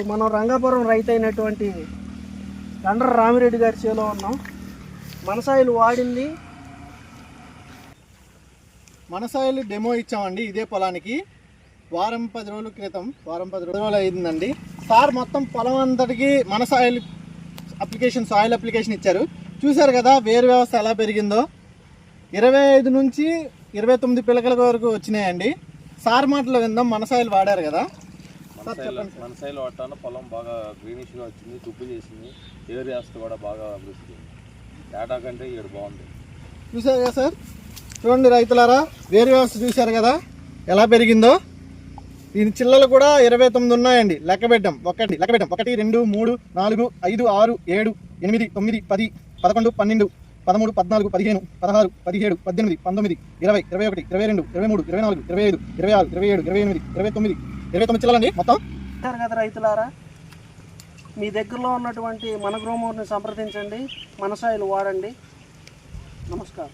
మనం రంగాపురం రైతు అయినటువంటి గండ్ర రామిరెడ్డి గారి చేలో ఉన్నాం. మనసాయిలు వాడింది, మనసాయిలు డెమో ఇచ్చామండి. ఇదే పొలానికి వారం 10 రోజుల క్రితం, వారం 10 రోజులు అయిందండి. సార్ మొత్తం పొలం అంతటికి మనసాయిల్ సాయిల్ అప్లికేషన్ ఇచ్చారు. చూశారు కదా వేరు వ్యవస్థ ఎలా పెరిగిందో. 25 నుంచి 29 పిలకల వరకు వచ్చినాయండి. సార్ మాటలు విందాం. మనసాయిల్ వాడారు కదా, మనసాయిల్ వాడటాన పొలం బాగా గ్రీనిష్గా వచ్చింది, దుబ్బు చేసింది, ఏరు వ్యవస్థ కూడా బాగా అభివృద్ధి. ఏటా కంటే ఇక్కడ బాగుంది. చూశారు కదా సార్, చూడండి రైతులారా, వేరు వ్యవస్థ చూశారు కదా ఎలా పెరిగిందో. దీని చిల్లలు కూడా 29 ఉన్నాయండి. లెక్క పెట్టాం. 1 2 3 4 5 6 7 8 9 10 11 12 13 14 15 16 17 18 19 20 21 22 23 24 25 26 27 28 29 చిల్లలండి మొత్తం. కదా రైతులారా, మీ దగ్గరలో ఉన్నటువంటి మన గ్రోమర్ని సంప్రదించండి, మనసాయిలు వాడండి. నమస్కారం.